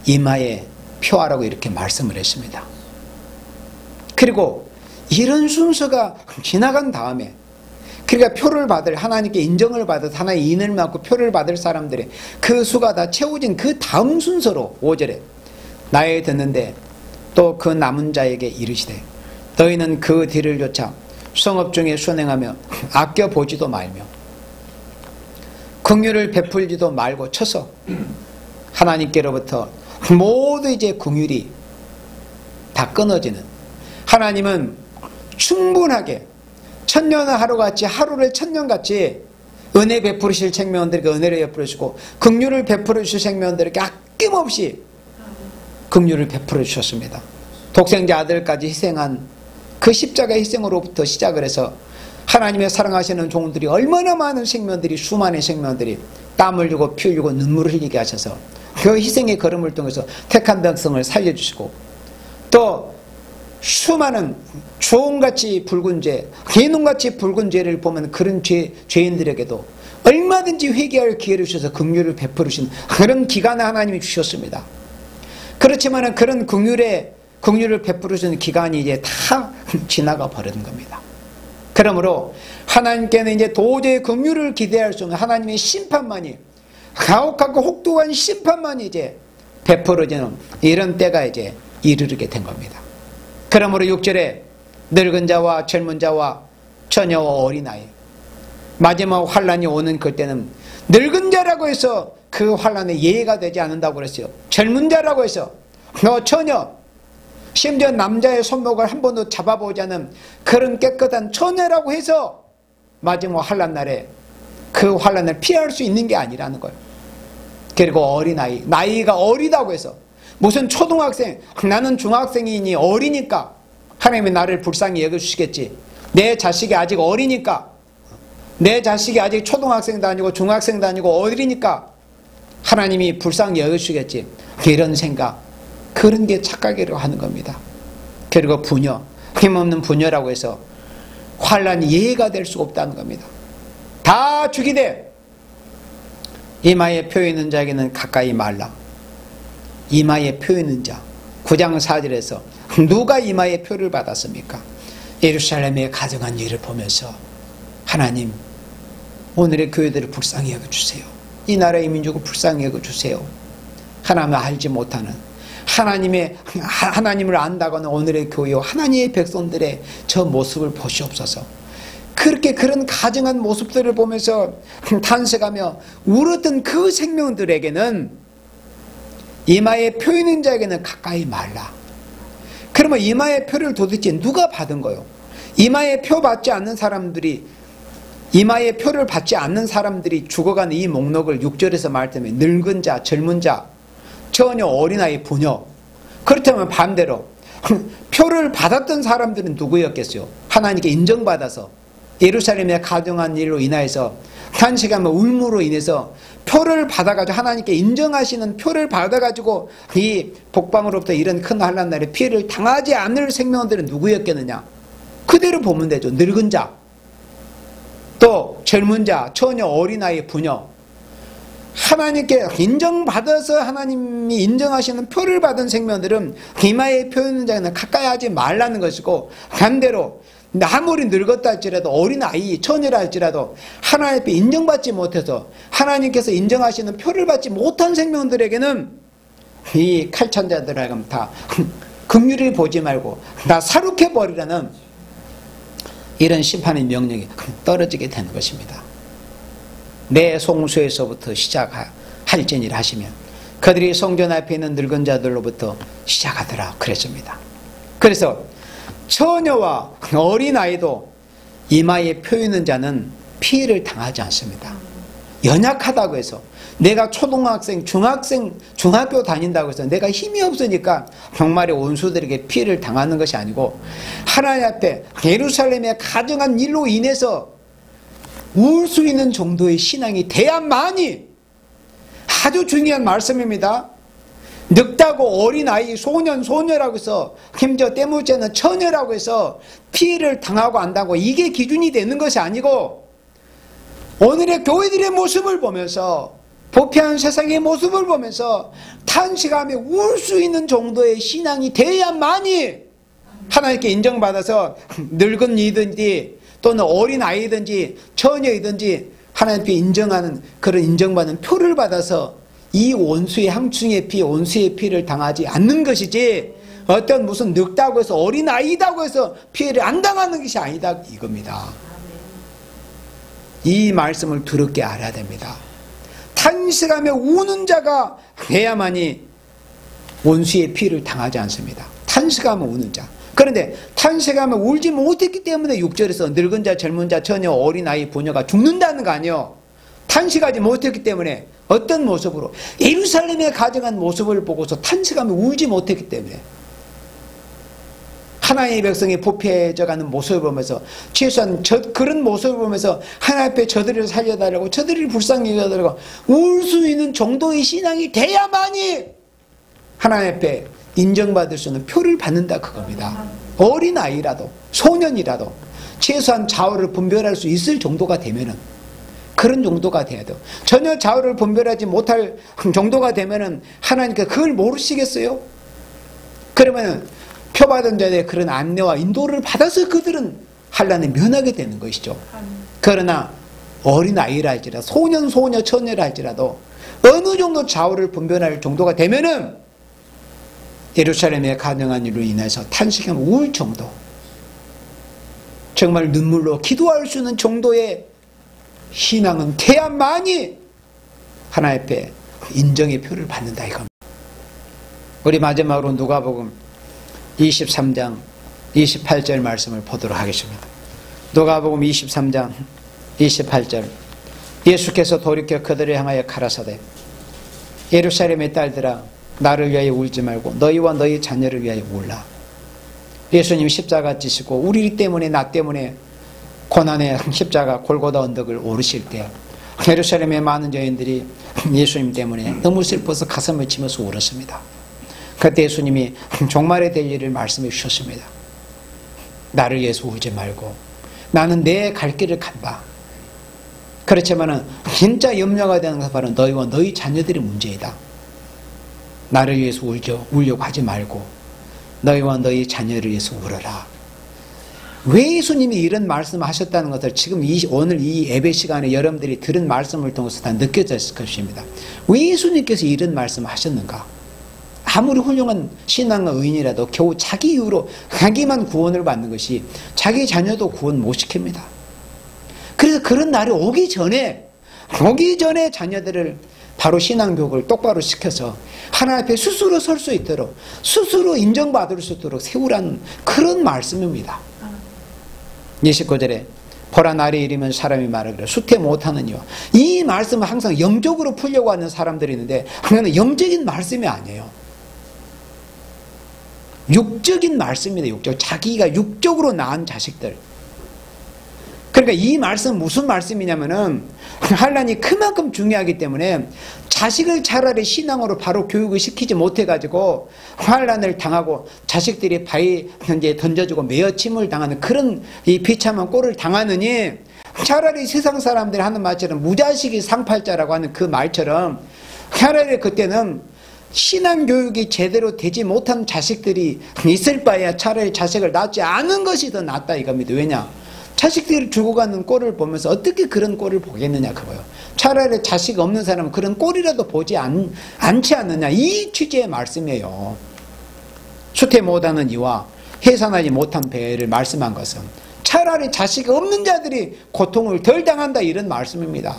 이마에 표하라고 이렇게 말씀을 했습니다. 그리고 이런 순서가 지나간 다음에, 그러니까 표를 받을, 하나님께 인정을 받아서 하나의 인을 맡고 표를 받을 사람들의 그 수가 다 채워진 그 다음 순서로 5절에 나에 듣는데 또 그 남은 자에게 이르시되 너희는 그 뒤를 쫓아 성읍 중에 순행하며 아껴보지도 말며 긍휼을 베풀지도 말고 쳐서 하나님께로부터 모두 이제 긍휼이 다 끊어지는, 하나님은 충분하게 천년 하루같이, 하루를 천년같이 은혜 베푸르실 생명들에게 은혜를 베푸르시고 긍휼을 베푸르 주실 생명들에게 아낌없이 긍휼을 베풀어 주셨습니다. 독생자 아들까지 희생한 그 십자가 희생으로부터 시작을 해서 하나님의 사랑하시는 종들이 얼마나 많은 생명들이, 수많은 생명들이 땀 흘리고 피 흘리고 눈물을 흘리게 하셔서 그 희생의 걸음을 통해서 택한 백성을 살려주시고, 또 수많은 주홍같이 붉은 죄, 개눈같이 붉은 죄를 보면 그런 죄인들에게도 얼마든지 회개할 기회를 주셔서 긍휼을 베풀으신 그런 기간을 하나님이 주셨습니다. 그렇지만 그런 긍휼을 베풀으시는 기간이 이제 다 지나가 버리는 겁니다. 그러므로 하나님께는 이제 도저히 긍휼을 기대할 수 없는 하나님의 심판만이, 가혹하고 혹독한 심판만이 이제 베풀어지는 이런 때가 이제 이르게 된 겁니다. 그러므로 6절에 늙은 자와 젊은 자와 처녀와 어린아이, 마지막 환란이 오는 그때는 늙은 자라고 해서 그 환란에 예의가 되지 않는다고 그랬어요. 젊은 자라고 해서, 너 처녀, 심지어 남자의 손목을 한 번도 잡아보지 않은 그런 깨끗한 처녀라고 해서 마지막 환란 날에 그 환란을 피할 수 있는 게 아니라는 거예요. 그리고 어린아이, 나이가 어리다고 해서 무슨 초등학생, 나는 중학생이니 어리니까 하나님이 나를 불쌍히 여겨주시겠지, 내 자식이 아직 어리니까, 내 자식이 아직 초등학생도 아니고 중학생도 아니고 어리니까 하나님이 불쌍히 여겨주시겠지, 이런 생각, 그런 게 착각이라고 하는 겁니다. 그리고 부녀, 힘없는 부녀라고 해서 환란이 예의가 될 수가 없다는 겁니다. 다 죽이되 이마에 표 있는 자에게는 가까이 말라. 이마에 표 있는 자, 9장 4절에서 누가 이마에 표를 받았습니까? 예루살렘의 가정한 일을 보면서 하나님, 오늘의 교회들을 불쌍히 여겨주세요. 이 나라의 민족을 불쌍히 여겨주세요. 하나님을 알지 못하는, 하나님을 안다고는 오늘의 교회와 하나님의 백성들의 저 모습을 보시옵소서. 그렇게 그런 가증한 모습들을 보면서 탄식하며 울었던 그 생명들에게는, 이마에 표 있는 자에게는 가까이 말라. 그러면 이마의 표를 도대체 누가 받은 거요? 이마에 표 받지 않는 사람들이, 이마에 표를 받지 않는 사람들이 죽어가는 이 목록을 6절에서 말하면 늙은 자, 젊은 자, 처녀, 어린아이, 부녀. 그렇다면 반대로 표를 받았던 사람들은 누구였겠어요? 하나님께 인정받아서 예루살렘에 가정한 일로 인하여서 탄식하며 울므로 인해서 표를 받아가지고 하나님께 인정하시는 표를 받아가지고 이 복방으로부터 이런 큰 환난 날에 피해를 당하지 않을 생명들은 누구였겠느냐? 그대로 보면 되죠. 늙은 자, 또 젊은 자, 처녀, 어린아이, 부녀. 하나님께 인정받아서 하나님이 인정하시는 표를 받은 생명들은 이마에 표현는 자는 가까이 하지 말라는 것이고, 반대로 아무리 늙었다 할지라도 어린아이, 처녀라 할지라도 하나님 앞에 인정받지 못해서 하나님께서 인정하시는 표를 받지 못한 생명들에게는 이 칼찬자들에게 다 긍휼히 보지 말고 다 사륙해버리라는 이런 심판의 명령이 떨어지게 되는 것입니다. 내 송수에서부터 시작할지니라 하시면 그들이 성전 앞에 있는 늙은 자들로부터 시작하더라 그랬습니다. 그래서 처녀와 어린아이도 이마에 표 있는 자는 피해를 당하지 않습니다. 연약하다고 해서 내가 초등학생, 중학생, 중학교 다닌다고 해서 내가 힘이 없으니까 정말의 원수들에게 피해를 당하는 것이 아니고 하나님 앞에 예루살렘에 가정한 일로 인해서 울 수 있는 정도의 신앙이 돼야만이, 아주 중요한 말씀입니다. 늙다고 어린아이, 소년, 소녀라고 해서 심지어 때묻지않은 처녀라고 해서 피해를 당하고 안다고 이게 기준이 되는 것이 아니고 오늘의 교회들의 모습을 보면서 부패한 세상의 모습을 보면서 탄식하며 울 수 있는 정도의 신앙이 돼야만이 하나님께 인정받아서 늙은 이든지 또는 어린아이든지 처녀이든지 하나님께 인정하는 그런 인정받는 표를 받아서 이 원수의 항충의 피, 원수의 피를 당하지 않는 것이지 어떤 무슨 늙다고 해서 어린아이다고 해서 피해를 안 당하는 것이 아니다 이겁니다. 이 말씀을 두렵게 알아야 됩니다. 탄식하며 우는 자가 돼야만이 원수의 피를 당하지 않습니다. 탄식하며 우는 자. 그런데 탄식하며 울지 못했기 때문에 6절에서 늙은 자, 젊은 자, 처녀, 어린아이, 부녀가 죽는다는 거 아니에요. 탄식하지 못했기 때문에 어떤 모습으로 예루살렘에 가정한 모습을 보고서 탄식하며 울지 못했기 때문에 하나님의 백성이 부패해져가는 모습을 보면서 최소한 그런 모습을 보면서 하나님 앞에 저들을 살려달라고 저들을 불쌍히 여겨달라고 울 수 있는 정도의 신앙이 돼야만이 하나님 앞에 인정받을 수 있는 표를 받는다 그겁니다. 어린아이라도 소년이라도 최소한 좌우를 분별할 수 있을 정도가 되면은 그런 정도가 돼야 돼요. 전혀 좌우를 분별하지 못할 정도가 되면은 하나님께 그걸 모르시겠어요? 그러면 표받은 자의 그런 안내와 인도를 받아서 그들은 환난에 면하게 되는 것이죠. 그러나 어린아이라 할지라도 소년, 소녀, 처녀라 할지라도 어느 정도 좌우를 분별할 정도가 되면은 예루살렘에 가정한 일로 인해서 탄식하며 울 정도, 정말 눈물로 기도할 수 있는 정도의 신앙은 돼야만이 하나님 앞에 인정의 표를 받는다 이겁니다. 우리 마지막으로 누가복음 23장 28절 말씀을 보도록 하겠습니다. 누가복음 23장 28절 예수께서 돌이켜 그들을 향하여 가라사대 예루살렘의 딸들아 나를 위하여 울지 말고 너희와 너희 자녀를 위하여 울라. 예수님 십자가 지시고 우리 때문에 나 때문에 고난의 십자가 골고다 언덕을 오르실 때 예루살렘의 많은 여인들이 예수님 때문에 너무 슬퍼서 가슴을 치면서 울었습니다. 그때 예수님이 종말에 될 일을 말씀해 주셨습니다. 나를 위해서 울지 말고 나는 내 갈 길을 간다. 그렇지만 진짜 염려가 되는 것은 바로 너희와 너희 자녀들의 문제이다. 나를 위해서 울려고 하지 말고 너희와 너희 자녀를 위해서 울어라. 왜 예수님이 이런 말씀을 하셨다는 것을 지금 오늘 이 예배 시간에 여러분들이 들은 말씀을 통해서 다 느껴졌을 것입니다. 왜 예수님께서 이런 말씀을 하셨는가? 아무리 훌륭한 신앙과 의인이라도 겨우 자기 이유로 자기만 구원을 받는 것이 자기 자녀도 구원 못 시킵니다. 그래서 그런 날이 오기 전에 자녀들을 바로 신앙교육을 똑바로 시켜서 하나님 앞에 스스로 설 수 있도록 스스로 인정받을 수 있도록 세우라는 그런 말씀입니다. 29절에 보라 날이 이르면 사람이 말하기를 수태 못하느니와 이 말씀은 항상 영적으로 풀려고 하는 사람들이 있는데 그건 영적인 말씀이 아니에요. 육적인 말씀입니다. 자기가 육적으로 낳은 자식들 그러니까 이 말씀 무슨 말씀이냐면은 환란이 그만큼 중요하기 때문에 자식을 차라리 신앙으로 바로 교육을 시키지 못해가지고 환란을 당하고 자식들이 바위 현재 던져주고 매어침을 당하는 그런 이 비참한 꼴을 당하느니 차라리 세상 사람들이 하는 말처럼 무자식이 상팔자라고 하는 그 말처럼 차라리 그때는 신앙교육이 제대로 되지 못한 자식들이 있을 바에야 차라리 자식을 낳지 않은 것이 더 낫다 이겁니다. 왜냐? 자식들이 죽어가는 꼴을 보면서 어떻게 그런 꼴을 보겠느냐 그거요. 차라리 자식 없는 사람은 그런 꼴이라도 보지 않지 않느냐 이 취지의 말씀이에요. 수태 못하는 이와 해산하지 못한 배를 말씀한 것은 차라리 자식 없는 자들이 고통을 덜 당한다 이런 말씀입니다.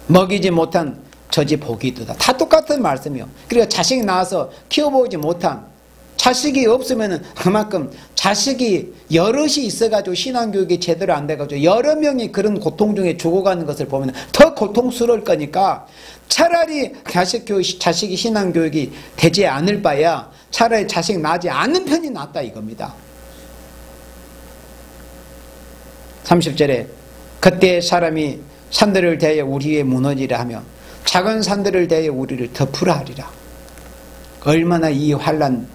먹이지 못한 저지 복이도다. 다 똑같은 말씀이요. 그러니까 자식 낳아서 키워보지 못한 자식이 없으면은 그만큼 자식이 여럿이 있어가지고 신앙교육이 제대로 안 돼가지고 여러 명이 그런 고통 중에 죽어가는 것을 보면 더 고통스러울 거니까 차라리 자식이 신앙교육이 되지 않을 바야 차라리 자식 낳지 않는 편이 낫다 이겁니다. 30절에 그때 사람이 산들을 대하여 우리 위에 무너지라 하며 작은 산들을 대하여 우리를 덮으라 하리라. 얼마나 이 환난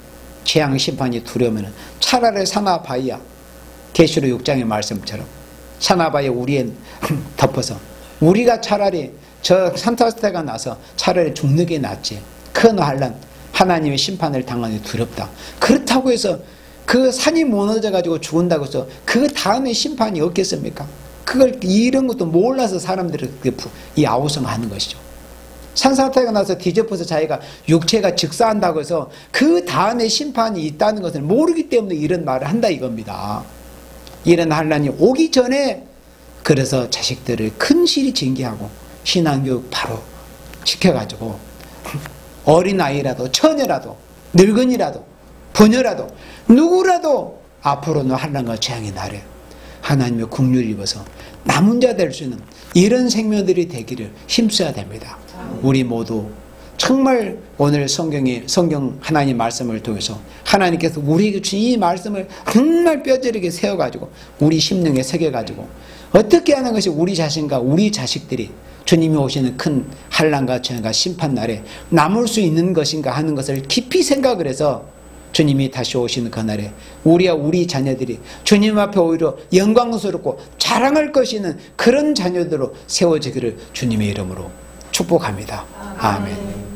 재앙 심판이 두려우면 차라리 사나바이야 계시록 6장의 말씀처럼 사나바이야 우리에 덮어서 우리가 차라리 저 산타스테가 나서 차라리 죽는 게 낫지. 큰 환난 하나님의 심판을 당하니 두렵다. 그렇다고 해서 그 산이 무너져 가지고 죽은다고 해서 그 다음에 심판이 없겠습니까? 그걸 이런 것도 몰라서 사람들이 이 아우성하는 것이죠. 산사태가 나서 뒤집어서 자기가 육체가 즉사한다고 해서 그 다음에 심판이 있다는 것을 모르기 때문에 이런 말을 한다 이겁니다. 이런 환난이 오기 전에 그래서 자식들을 큰실히 징계하고 신앙교육 바로 시켜가지고 어린아이라도 처녀라도 늙은이라도 부녀라도 누구라도 앞으로는 환난과 재앙이 나래 하나님의 긍휼을 입어서 남은 자 될 수 있는 이런 생명들이 되기를 힘써야 됩니다. 우리 모두 정말 오늘 성경 하나님 말씀을 통해서 하나님께서 우리에게 주신 이 말씀을 정말 뼈저리게 세워가지고 우리 심령에 새겨가지고 어떻게 하는 것이 우리 자신과 우리 자식들이 주님이 오시는 큰 환난과 재앙과 심판날에 남을 수 있는 것인가 하는 것을 깊이 생각을 해서 주님이 다시 오시는 그날에 우리와 우리 자녀들이 주님 앞에 오히려 영광스럽고 자랑할 것이는 그런 자녀들로 세워지기를 주님의 이름으로 축복합니다. 아멘.